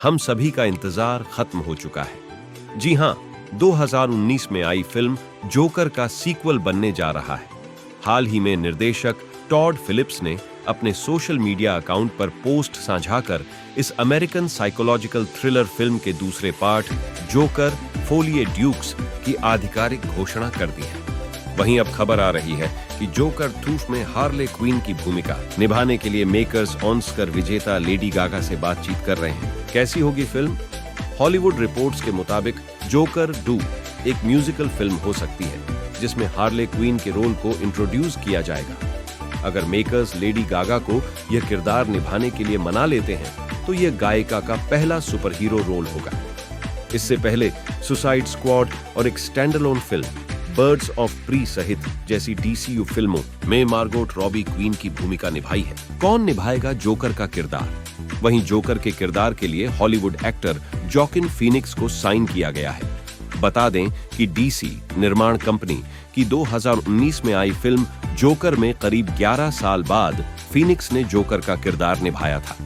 हम सभी का इंतजार खत्म हो चुका है। जी हां, 2019 में आई फिल्म जोकर का सीक्वल बनने जा रहा है। हाल ही में निर्देशक टॉड फिलिप्स ने अपने सोशल मीडिया अकाउंट पर पोस्ट साझा कर इस अमेरिकन साइकोलॉजिकल थ्रिलर फिल्म के दूसरे पार्ट जोकर फोलिए ड्यूक्स की आधिकारिक घोषणा कर दी है। वहीं अब खबर आ रही है कि जोकर 2 में हार्ले क्वीन की भूमिका निभाने के लिए मेकर्स ऑस्कर विजेता लेडी गागा से बातचीत कर रहे हैं। कैसी होगी फिल्म? हॉलीवुड रिपोर्ट्स के मुताबिक जोकर 2 एक म्यूजिकल फिल्म हो सकती है जिसमें हार्ले क्वीन के रोल को इंट्रोड्यूस किया जाएगा। अगर मेकर्स लेडी गागा को यह किरदार निभाने के लिए मना लेते हैं तो यह गायिका का पहला सुपर हीरो रोल होगा। इससे पहले सुसाइड स्क्वाड और एक standalone film birds of pre सहित जैसी डीसीयू फिल्मों में मार्गोट रॉबी क्वीन की भूमिका निभाई है। कौन निभाएगा जोकर का किरदार? वहीं जोकर के किरदार के लिए हॉलीवुड एक्टर जॉकिन फीनिक्स को साइन किया गया है। बता दें कि डीसी निर्माण कंपनी की 2019 में आई फिल्म जोकर में करीब 11 साल बाद फीनिक्स ने जोकर का किरदार निभाया था।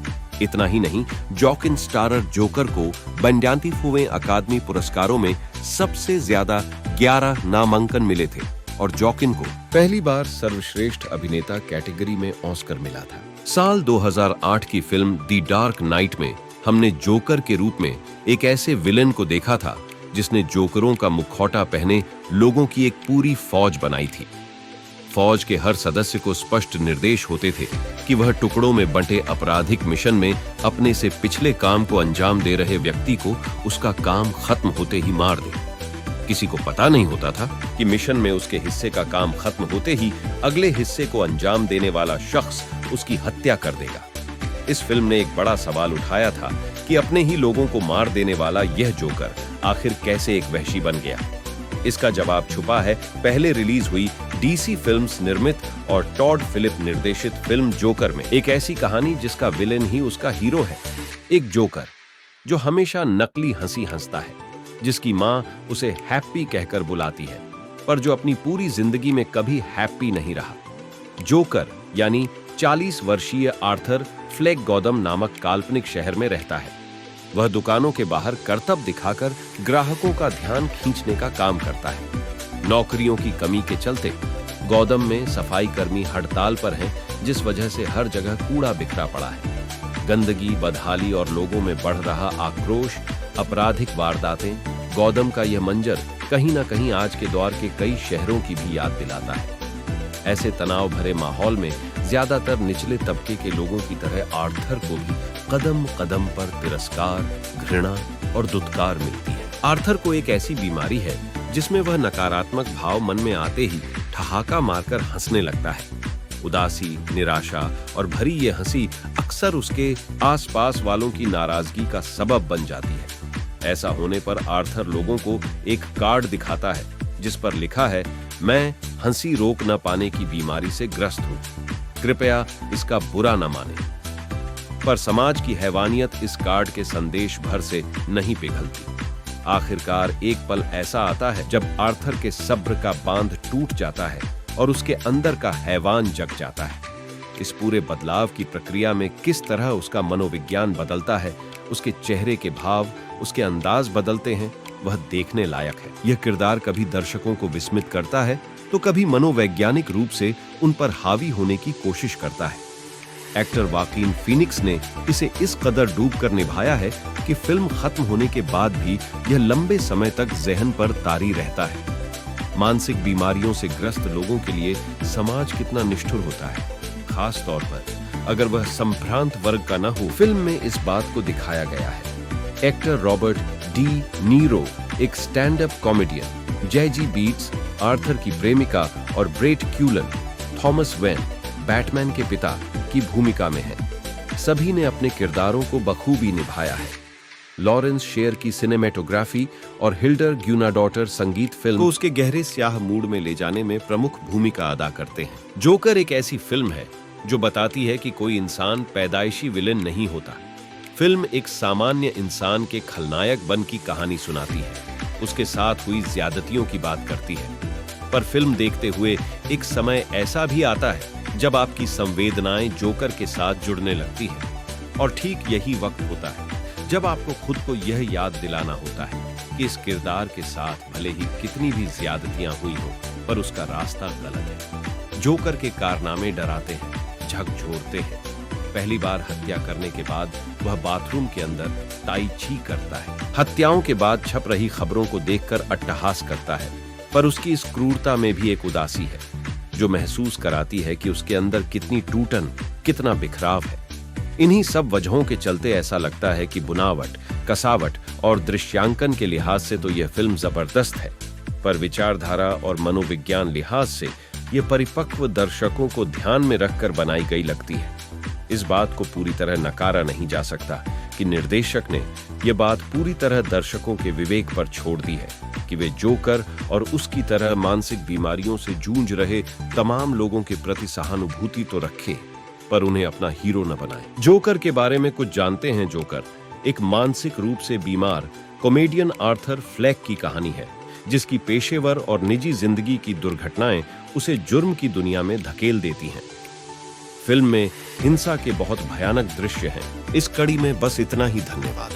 इतना ही नहीं, जॉकिन स्टारर जोकर को बंड्यांतिफुवे अकादमी पुरस्कारों में सबसे ज्यादा 11 नामांकन मिले थे और जॉकिन को पहली बार सर्वश्रेष्ठ अभिनेता कैटेगरी में ऑस्कर मिला था। साल 2008 की फिल्म दी डार्क नाइट में हमने जोकर के रूप में एक ऐसे विलेन को देखा था जिसने जोकरों का मुखौटा पहने लोगों की एक पूरी फौज बनाई थी। फौज के हर सदस्य को स्पष्ट निर्देश होते थे कि वह टुकड़ों में बंटे आपराधिक मिशन में अपने से पिछले काम को अंजाम दे रहे व्यक्ति को उसका काम खत्म होते ही मार दे। किसी को पता नहीं होता था कि मिशन में उसके हिस्से का काम खत्म होते ही अगले हिस्से को अंजाम देने वाला शख्स उसकी हत्या कर देगा। इस फिल्म ने एक बड़ा सवाल उठाया था कि अपने ही लोगों को मार देने वाला यह जोकर आखिर कैसे एक वहशी बन गया। इसका जवाब छुपा है पहले रिलीज हुई डीसी फिल्म्स निर्मित और टॉड फिलिप निर्देशित फिल्म जोकर में। एक ऐसी कहानी जिसका विलेन ही उसका हीरो है। एक जोकर जो हमेशा नकली हंसी हंसता है, जिसकी मां उसे हैप्पी कहकर बुलाती है, पर जो अपनी पूरी जिंदगी में कभी हैप्पी नहीं रहा। जोकर यानी 40 वर्षीय आर्थर फ्लेक गौदम नामक काल्पनिक शहर में रहता है। वह दुकानों के बाहर करतब दिखाकर ग्राहकों का ध्यान खींचने का काम करता है। नौकरियों की कमी के चलते गौदम में सफाई कर्मी हड़ताल पर हैं, जिस वजह से हर जगह कूड़ा बिखरा पड़ा है। गंदगी, बदहाली और लोगों में बढ़ रहा आक्रोश, आपराधिक वारदातें, गौदम का यह मंजर कहीं ना कहीं आज के दौर के कई शहरों की भी याद दिलाता है। ऐसे तनाव भरे माहौल में ज्यादातर निचले तबके के लोगों की तरह आर्थर को भी कदम कदम पर तिरस्कार, घृणा और दुत्कार मिलती है। आर्थर को एक ऐसी बीमारी है जिसमें वह नकारात्मक भाव मन में आते ही ठहाका मारकर हंसने लगता है। उदासी, निराशा और भरी ये हंसी अक्सर उसके आसपास वालों की नाराजगी का सबब बन जाती है। ऐसा होने पर आर्थर लोगों को एक कार्ड दिखाता है जिस पर लिखा है, मैं हंसी रोक न पाने की बीमारी से ग्रस्त हूं, कृपया इसका बुरा न माने। पर समाज की हैवानियत इस कार्ड के संदेश भर से नहीं पिघलती। आखिरकार एक पल ऐसा आता है जब आर्थर के सब्र का बांध टूट जाता है और उसके अंदर का हैवान जग जाता है। इस पूरे बदलाव की प्रक्रिया में किस तरह उसका मनोविज्ञान बदलता है, उसके चेहरे के भाव, उसके अंदाज बदलते हैं, वह देखने लायक है। यह किरदार कभी दर्शकों को विस्मित करता है तो कभी मनोवैज्ञानिक रूप से उन पर हावी होने की कोशिश करता है। एक्टर वाकिन फीनिक्स ने इसे इस कदर डूब कर निभाया है कि फिल्म खत्म होने के बाद भी यह लंबे समय तक ज़हन पर तारी रहता है। मानसिक बीमारियों से ग्रस्त लोगों के लिए समाज कितना निष्ठुर होता है, खास तौर पर अगर वह संभ्रांत वर्ग का न हो। फिल्म में इस बात को दिखाया गया है। एक्टर रॉबर्ट डी नीरो एक stand up comedian, Zazie Beetz Arthur की प्रेमिका और Brett Cullen Thomas Wayne Batman के पिता की भूमिका में है। सभी ने अपने किरदारों को बखूबी निभाया है। लॉरेंस शेर की सिनेमेटोग्राफी और हिल्डर ग्यूनाडॉटर संगीत फिल्म को उसके गहरे स्याह मूड में ले जाने में प्रमुख भूमिका अदा करते हैं। जोकर एक ऐसी फिल्म है जो बताती है कि कोई इंसान पैदाइशी विलेन नहीं होता। फिल्म एक सामान्य इंसान के खलनायक बन की कहानी सुनाती है, उसके साथ हुई ज्यादतियों की बात करती है। पर फिल्म देखते हुए एक समय ऐसा भी आता है जब आपकी संवेदनाएं जोकर के साथ जुड़ने लगती हैं। और ठीक यही वक्त होता है जब आपको खुद को यह याद दिलाना होता है कि इस किरदार के साथ भले ही कितनी भी ज्यादतियां हुई हो, पर उसका रास्ता गलत है। जोकर के कारनामे डराते हैं, झकझोरते हैं। पहली बार हत्या करने के बाद वह बाथरूम के अंदर ताई ची करता है। हत्याओं के बाद छप रही खबरों को देखकर अट्टहास करता है, पर उसकी इस क्रूरता में भी एक उदासी है जो महसूस कराती है कि उसके अंदर कितनी टूटन, कितना बिखराव है। इन्हीं सब वजहों के चलते ऐसा लगता है कि बुनावट, कसावट और दृश्यांकन के लिहाज से तो यह फिल्म जबरदस्त है, पर विचारधारा और मनोविज्ञान लिहाज से यह परिपक्व दर्शकों को ध्यान में रखकर बनाई गई लगती है। इस बात को पूरी तरह नकारा नहीं जा सकता कि निर्देशक ने यह बात पूरी तरह दर्शकों के विवेक पर छोड़ दी है कि वे जोकर और उसकी तरह मानसिक बीमारियों से जूझ रहे तमाम लोगों के प्रति सहानुभूति तो रखें, पर उन्हें अपना हीरो न बनाएं। जोकर के बारे में कुछ जानते हैं। जोकर एक मानसिक रूप से बीमार कॉमेडियन आर्थर फ्लेक की कहानी है, जिसकी पेशेवर और निजी जिंदगी की दुर्घटनाएं उसे जुर्म की दुनिया में धकेल देती हैं। फिल्म में हिंसा के बहुत भयानक दृश्य हैं। इस कड़ी में बस इतना ही। धन्यवाद।